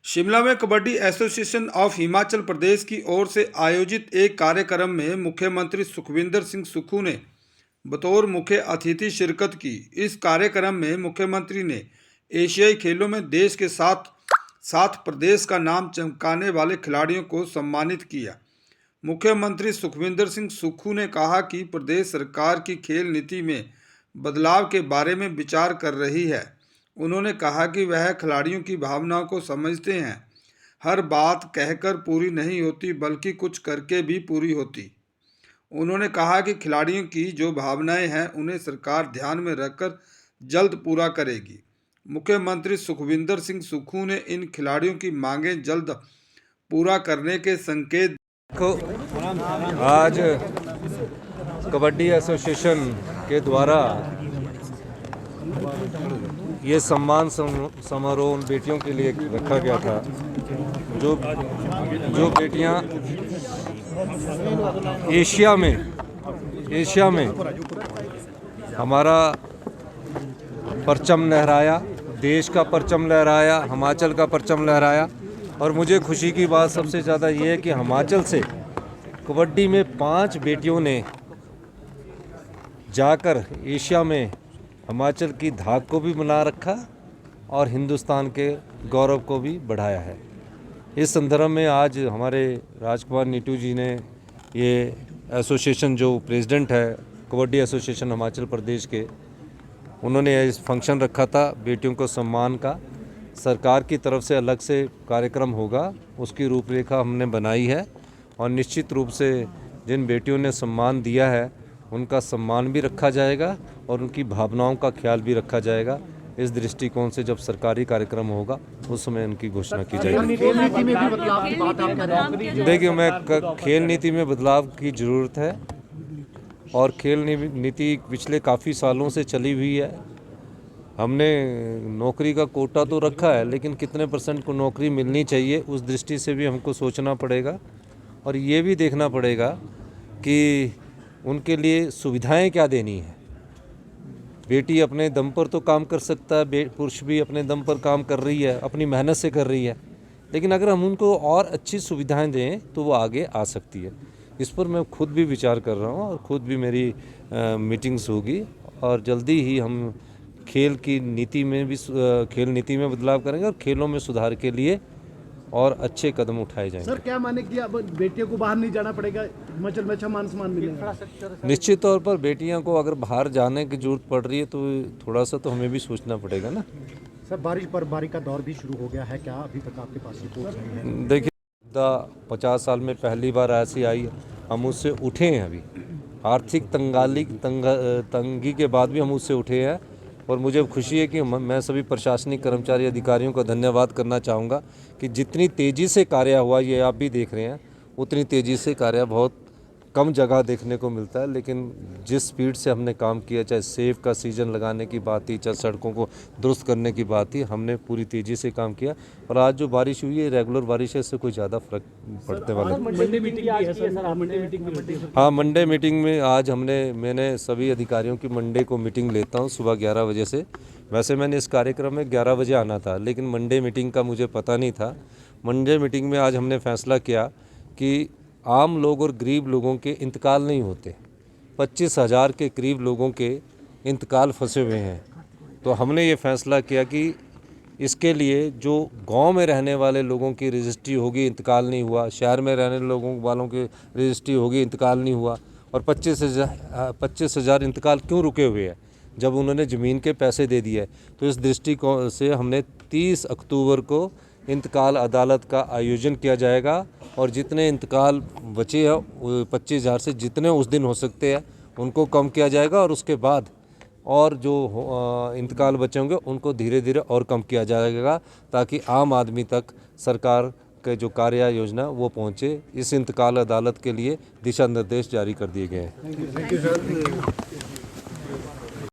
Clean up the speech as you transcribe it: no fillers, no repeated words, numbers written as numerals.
शिमला में kabaddi association of Himachal Pradesh की ओर से आयोजित एक कार्यक्रम में मुख्यमंत्री सुखविंदर सिंह सुक्खू ने बतौर मुख्य अतिथि शिरकत की। इस कार्यक्रम में मुख्यमंत्री ने एशियाई खेलों में देश के साथ साथ प्रदेश का नाम चमकाने वाले खिलाड़ियों को सम्मानित किया। मुख्यमंत्री सुखविंदर सिंह सुक्खू ने कहा कि प्रदेश सरकार की खेल नीति में बदलाव के बारे में विचार कर रही है। उन्होंने कहा कि वह खिलाड़ियों की भावनाओं को समझते हैं। हर बात कहकर पूरी नहीं होती बल्कि कुछ करके भी पूरी होती। उन्होंने कहा कि खिलाड़ियों की जो भावनाएं हैं उन्हें सरकार ध्यान में रखकर जल्द पूरा करेगी। मुख्यमंत्री सुखविंदर सिंह सुक्खू ने इन खिलाड़ियों की मांगें जल्द पूरा करने के संकेत आज कबड्डी एसोसिएशन के द्वारा ये सम्मान समारोह उन बेटियों के लिए रखा गया था जो बेटियां एशिया में हमारा परचम लहराया, देश का परचम लहराया, हिमाचल का परचम लहराया। और मुझे खुशी की बात सबसे ज़्यादा ये है कि हिमाचल से कबड्डी में 5 बेटियों ने जाकर एशिया में हिमाचल की धाक को भी बना रखा और हिंदुस्तान के गौरव को भी बढ़ाया है। इस संदर्भ में आज हमारे राजकुमार नीटू जी ने ये एसोसिएशन जो प्रेसिडेंट है कबड्डी एसोसिएशन हिमाचल प्रदेश के, उन्होंने इस फंक्शन रखा था बेटियों को सम्मान का। सरकार की तरफ से अलग से कार्यक्रम होगा, उसकी रूपरेखा हमने बनाई है और निश्चित रूप से जिन बेटियों ने सम्मान दिया है उनका सम्मान भी रखा जाएगा और उनकी भावनाओं का ख्याल भी रखा जाएगा। इस दृष्टिकोण से जब सरकारी कार्यक्रम होगा उस समय उनकी घोषणा की जाएगी। देखिए, मैं खेल नीति में बदलाव की ज़रूरत है और खेल नीति पिछले काफ़ी सालों से चली हुई है। हमने नौकरी का कोटा तो रखा है, लेकिन कितने % को नौकरी मिलनी चाहिए उस दृष्टि से भी हमको सोचना पड़ेगा और ये भी देखना पड़ेगा कि उनके लिए सुविधाएं क्या देनी है। बेटी अपने दम पर तो काम कर सकता है, पुरुष भी अपने दम पर काम कर रही है, अपनी मेहनत से कर रही है, लेकिन अगर हम उनको और अच्छी सुविधाएं दें तो वो आगे आ सकती है। इस पर मैं खुद भी विचार कर रहा हूँ और खुद भी मेरी मीटिंग्स होगी और जल्दी ही हम खेल नीति में बदलाव करेंगे और खेलों में सुधार के लिए और अच्छे कदम उठाए जाएंगे। सर, क्या माने कि अब बेटियों को बाहर नहीं जाना पड़ेगा, हिमाचल में अच्छा मान सम्मान मिलेगा? निश्चित तौर पर बेटियों को अगर बाहर जाने की जरूरत पड़ रही है तो थोड़ा सा तो हमें भी सोचना पड़ेगा ना। सर, बर्फबारी का दौर भी शुरू हो गया है, क्या अभी तक आपके पास रिपोर्ट नहीं है? देखिए, 50 साल में पहली बार ऐसी आई, हम उससे उठे हैं। अभी आर्थिक तंगी के बाद भी हम उससे उठे हैं और मुझे खुशी है कि मैं सभी प्रशासनिक कर्मचारी अधिकारियों का धन्यवाद करना चाहूँगा कि जितनी तेज़ी से कार्य हुआ, ये आप भी देख रहे हैं, उतनी तेज़ी से कार्य बहुत कम जगह देखने को मिलता है। लेकिन जिस स्पीड से हमने काम किया, चाहे सेफ का सीजन लगाने की बात थी, चाहे सड़कों को दुरुस्त करने की बात थी, हमने पूरी तेज़ी से काम किया। और आज जो बारिश हुई है रेगुलर बारिश है, इससे कोई ज़्यादा फर्क पड़ने वाला है। हाँ, मंडे मीटिंग में आज मैंने सभी अधिकारियों की मंडे को मीटिंग लेता हूँ सुबह 11 बजे से। वैसे मैंने इस कार्यक्रम में 11 बजे आना था, लेकिन मंडे मीटिंग का मुझे पता नहीं था। मंडे मीटिंग में आज हमने फैसला किया कि आम लोग और गरीब लोगों के इंतकाल नहीं होते। 25,000 के करीब लोगों के इंतकाल फंसे हुए हैं। तो हमने ये फैसला किया कि इसके लिए जो गांव में रहने वाले लोगों की रजिस्ट्री होगी, इंतकाल नहीं हुआ, शहर में रहने वालों की रजिस्ट्री होगी, इंतकाल नहीं हुआ, और 25,000 इंतकाल क्यों रुके हुए हैं जब उन्होंने ज़मीन के पैसे दे दिए। तो इस दृष्टिकोण से हमने 30 अक्टूबर को इंतकाल अदालत का आयोजन किया जाएगा और जितने इंतकाल बचे हैं 25,000 से जितने उस दिन हो सकते हैं उनको कम किया जाएगा और उसके बाद और जो इंतकाल बचे होंगे उनको धीरे धीरे और कम किया जाएगा ताकि आम आदमी तक सरकार के जो कार्य योजना वो पहुँचे। इस इंतकाल अदालत के लिए दिशा निर्देश जारी कर दिए गए हैं।